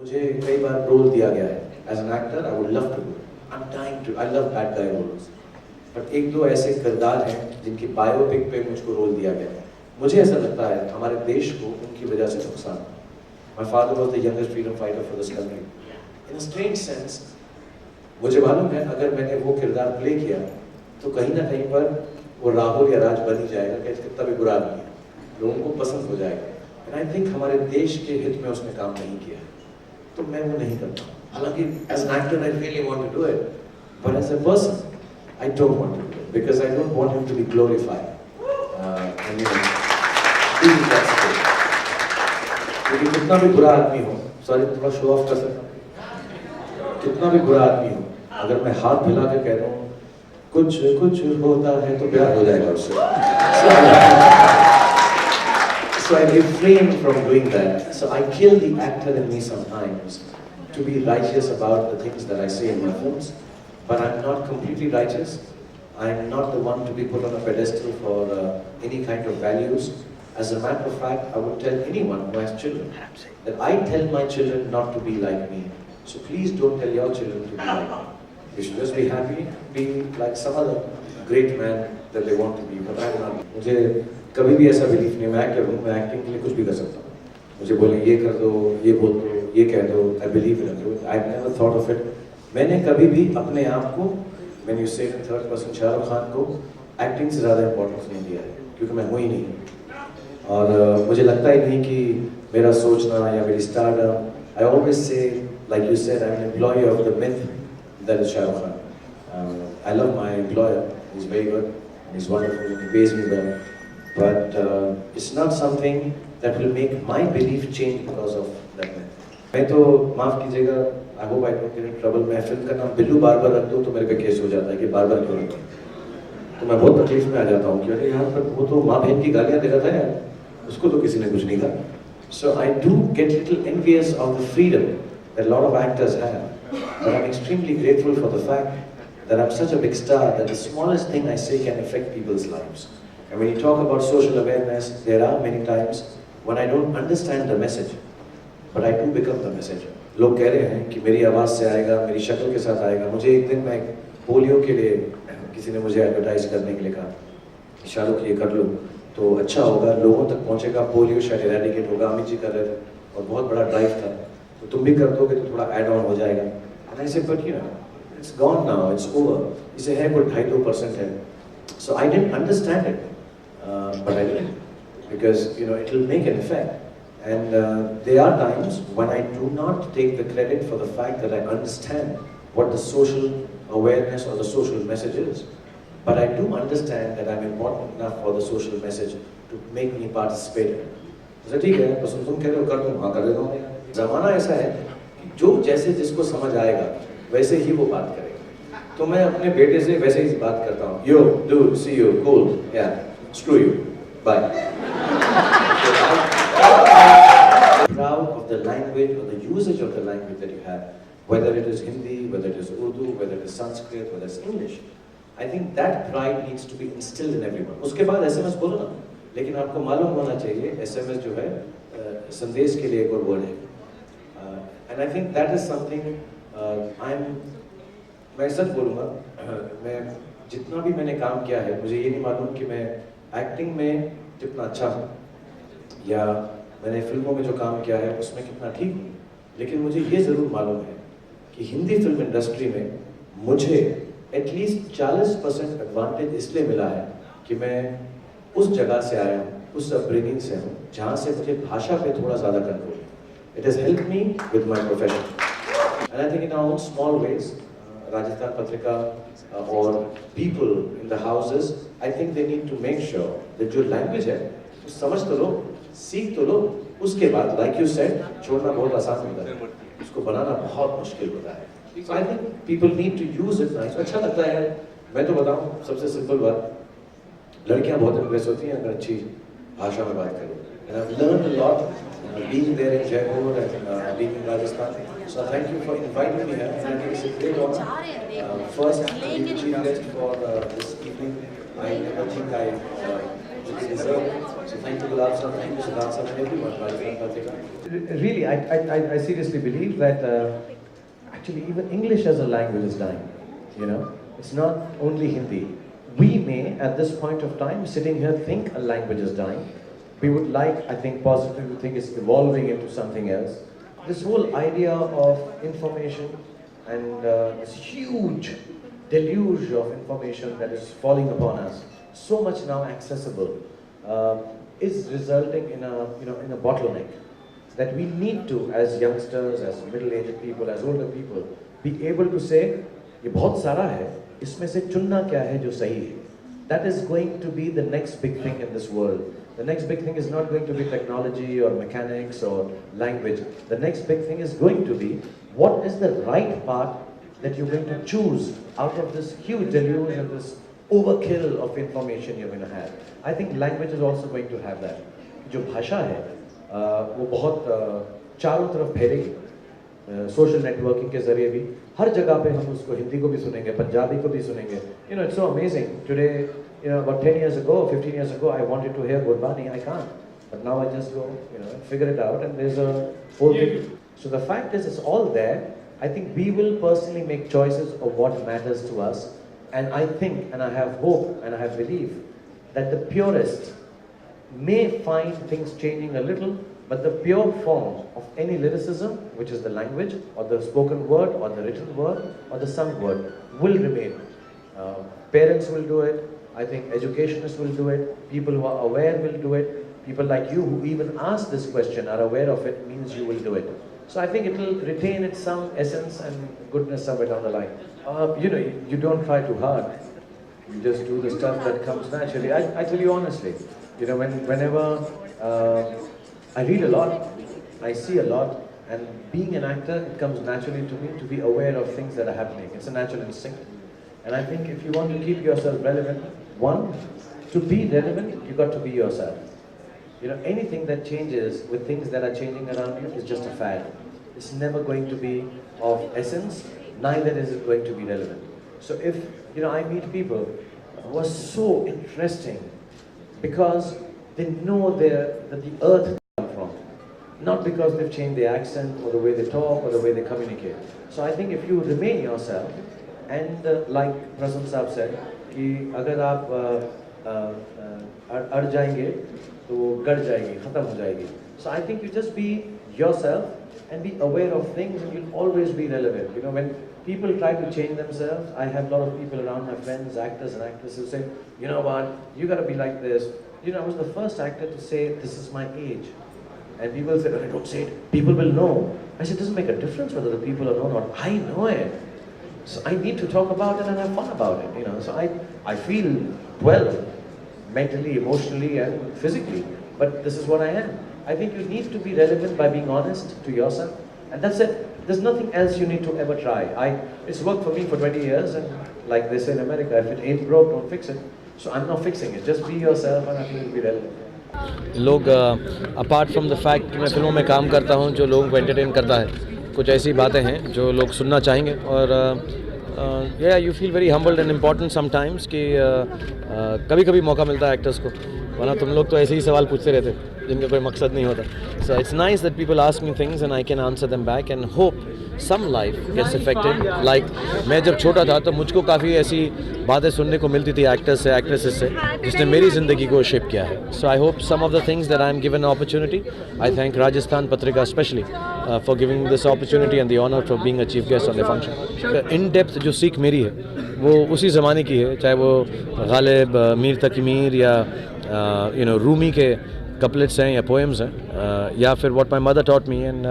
मुझे कई बार रोल दिया गया है as an actor, I would love to do, I am dying to, I love bad guy roles, but एक दो ऐसे किरदार हैं जिनकी बायोपिक पे मुझको रोल दिया गया है। मुझे ऐसा लगता है हमारे देश को उनकी वजह से नुकसान है। My father was the youngest freedom fighter for this country. In a strange sense मुझे मालूम है अगर मैंने वो किरदार प्ले किया तो कहीं ना कहीं पर वो राहुल या राज बन ही जाएगा कि कितना भी बुरा आदमी है, लोगों को पसंद हो जाएगा। एंड आई थिंक हमारे देश के हित में उसने काम नहीं किया, तो मैं वो नहीं करता। हालांकि as an actor I really want to do it, but as a person I don't want to do it because I don't want him to be glorified. क्योंकि कितना भी बुरा आदमी हो, सॉरी थोड़ा शो ऑफ कर सकता हूँ, कितना भी बुरा आदमी हो, अगर मैं हाथ मिला के कह रहा हूँ कुछ कुछ होता है तो प्यार हो जाएगा उससे। So I refrain from doing that. So I kill the actor in me sometimes to be righteous about the things that I say in my films, but I'm not completely righteous. I'm not the one to be put on a pedestal for any kind of values. As a matter of fact, I would tell anyone who has children that I tell my children not to be like me. So please don't tell your children to be like me. You should just be happy being like some other great man that they want to be, but I'm not. मुझे कभी भी ऐसा belief नहीं, मैं actor हूँ, मैं acting के लिए कुछ भी कर सकता हूँ। मुझे बोले ये कर दो, ये बोल दो, ये कह दो, I believe in it, I never thought of it. मैंने कभी भी अपने आप को, मैंने यूज्ड टू से in third person Shahrukh Khan को एक्टिंग से ज़्यादा इंपॉर्टेंस नहीं दिया है, क्योंकि मैं हूँ ही नहीं। और मुझे लगता ही नहीं कि मेरा सोचना या मेरी stardom, I always say like you said, I am an employee of the myth that is Shahrukh Khan. I love my employer, he is very good, he is wonderful, he page me well, but it's not something that will make my belief change because of that myth. मैं तो माफ कीजिएगा, I hope I don't get in trouble, मैं film का नाम Billu barber रख दूँ तो मेरे पे केस हो जाता है कि बार्बर क्यों रखा, तो मैं बहुत तकलीफ में आ जाता हूँ कि अरे यार पर वो तो माँ बहन की गालियाँ दे रहा था यार, उसको तो किसी ने कुछ नहीं कहा। So I do get little envious of the freedom that a lot of actors have, but I'm extremely grateful for the fact that I'm such a big star that the smallest thing I say can affect people's lives. And when you talk about social awareness, there are many times when I don't understand the message, but I do become the message. लोग कह रहे हैं कि मेरी आवाज़ से आएगा, मेरी शक्ल के साथ आएगा। मुझे एक दिन मैं पोलियो के लिए किसी ने मुझे एडवर्टाइज करने के लिए कहा, शाहरुख ये कर लो तो अच्छा होगा, लोगों तक पहुंचेगा, पोलियो शायद इरेडिकेट होगा। अमित जी कर रहे थे और बहुत बड़ा ड्राइव था, तो तुम भी कर दोगे तो थोड़ा ऐड ऑन हो जाएगा। And I said, but you know, it's gone now, it's over. इसे है कोई 2.5% है। So I didn't understand it, but I did, because you know it will make an effect. And there are times when I do not take the credit for the fact that I understand what the social awareness or the social message is. But I do understand that I'm important enough for the social message to make me participate in it. तो ठीक है, बस तुम कह रहे हो कर दूँ, हाँ कर देता हूँ। ज़माना ऐसा है कि जो जैसे जिसको समझ आएगा वैसे ही वो बात करेगा। तो मैं अपने बेटे से वैसे ही बात करता हूँ, यो dude, see you, cool, yeah, screw you, bye. Proud of the language or the usage of the language that you have, whether it is Hindi, whether it is Urdu, whether it is Sanskrit, whether it is English. I think that pride needs to be instilled in everyone. उसके बाद SMS बोलो ना, लेकिन आपको मालूम होना चाहिए SMS जो है संदेश के लिए एक और वर्ड है। And I think that is something मैं सच बोलूँगा, मैं जितना भी मैंने काम किया है, मुझे ये नहीं मालूम कि मैं एक्टिंग में कितना अच्छा हूँ या मैंने फिल्मों में जो काम किया है उसमें कितना ठीक हूँ, लेकिन मुझे ये ज़रूर मालूम है कि हिंदी फिल्म इंडस्ट्री में मुझे एटलीस्ट 40% एडवांटेज इसलिए मिला है कि मैं उस जगह से आया हूँ, उस अपब्रिंगिंग से हूँ जहाँ से मुझे भाषा पे थोड़ा ज़्यादा कंट्रोल है। It has helped me with my profession. And I think in our own small ways, Rajasthan Patrika or people in the houses, I think they need to make sure that जो language है, वो समझ तो लो, सीख तो लो, उसके बाद, like you said, छोड़ना बहुत आसान होता है, उसको बनाना बहुत मुश्किल होता है। So I think people need to use it nice. अच्छा लगता है, मैं तो बताऊँ सबसे सिंपल बात, लड़कियाँ बहुत इम्प्रेस होती हैं अगर अच्छी भाषा में बात करो। And I've learned a lot being there in Jaipur and being in Rajasthan. So thank you for inviting me here. And I think it's a great honor. First, being chief guest for this evening. I never think I really deserve it. So thank you, Gulab Sir, thank you, Siddharth Sir, and everyone, Rajasthan Patrika. Really, I seriously believe that actually even English as a language is dying. You know, it's not only Hindi. We may, at this point of time, sitting here, think a language is dying. We would like, I think, positively think it's evolving into something else. This whole idea of information and this huge deluge of information that is falling upon us, so much now accessible, is resulting in a bottleneck that we need to, as youngsters, as middle-aged people, as older people, be able to say, ये बहुत सारा है, इसमें से चुनना क्या है जो सही है. That is going to be the next big thing in this world. The next big thing is not going to be technology or mechanics or language. The next big thing is going to be what is the right path that you're going to choose out of this huge deluge and this overkill of information you're going to have. I think language is also going to have that. जो भाषा है वो बहुत चारों तरफ फैलेगी. Social networking के जरिए भी हर जगह पे हम उसको हिंदी को भी सुनेंगे, पंजाबी को भी सुनेंगे. You know, it's so amazing. Today, you know, about 10 years ago, 15 years ago, I wanted to hear Gurbani, I can't. But now I just go, you know, figure it out, and there's a whole thing. So the fact is, it's all there. I think we will personally make choices of what matters to us. And I think, and I have hope, and I have belief, that the purists may find things changing a little, but the pure form of any lyricism, which is the language, or the spoken word, or the written word, or the sung word, will remain. Parents will do it. I think educationists will do it. People who are aware will do it. People like you who even ask this question are aware of it, means you will do it. So I think it will retain its some essence and goodness somewhere down the line. You know, you don't try too hard. You just do the stuff that comes naturally. I tell you honestly, you know, whenever I read a lot, I see a lot, and being an actor, it comes naturally to me to be aware of things that are happening. It's a natural instinct. And I think if you want to keep yourself relevant, one, to be relevant, you got to be yourself. You know, anything that changes with things that are changing around you is just a fad. It's never going to be of essence, neither is it going to be relevant. So if, you know, I meet people who are so interesting because they know that the earth comes from, not because they've changed their accent or the way they talk or the way they communicate. So I think if you remain yourself, and like Prasanth Saab said, कि अगर आप अड़ जाएंगे तो वो गड़ जाएगी, खत्म हो जाएगी. So I think you just be yourself and be aware of things, and you'll always be relevant. You know, when people try to change themselves, I have a lot of people around, my friends, actors and actresses, who say, you know what, you got to be like this. You know, I was the first actor to say, this is my age. And people say, oh, don't say it, people will know. I said, it doesn't make a difference whether the people know or not. I know it. So I need to talk about it and have fun about it, you know. So I feel well, mentally, emotionally and physically, but this is what I am. I think you need to be relevant by being honest to yourself, and that's it. There's nothing else you need to ever try. It's worked for me for 20 years, and like they say in America, if it ain't broke, don't fix it. So I'm not fixing it. Just be yourself, and I think you'll be relevant. लोग apart from the fact कि मैं फिल्मों में काम करता हूं, जो लोगों को एंटरटेन करता है, कुछ ऐसी बातें हैं जो लोग सुनना चाहेंगे. और या you feel very humbled and important sometimes कि कभी कभी मौका मिलता है एक्टर्स को, वरना तुम लोग तो ऐसे ही सवाल पूछते रहते जिनका कोई मकसद नहीं होता. So it's nice that people ask me things and I can answer them back and hope some life gets affected. Like मैं जब छोटा था तो मुझको काफ़ी ऐसी बातें सुनने को मिलती थी एक्टर्स से, एक्ट्रेसेस से, जिसने मेरी ज़िंदगी को शेप किया है. So I hope some of the things that I am given opportunity. I thank Rajasthan Patrika specially for giving this opportunity and the honor for being a chief guest on the function. In depth जो सीख मेरी है वो उसी ज़माने की है, चाहे वो गालिब, मीर तकी मीर या you know रूमी के couplets हैं या poems हैं, या फिर what my mother taught me. And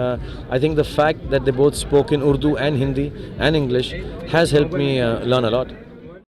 I think the fact that they both spoke in Urdu and Hindi and English has helped me learn a lot.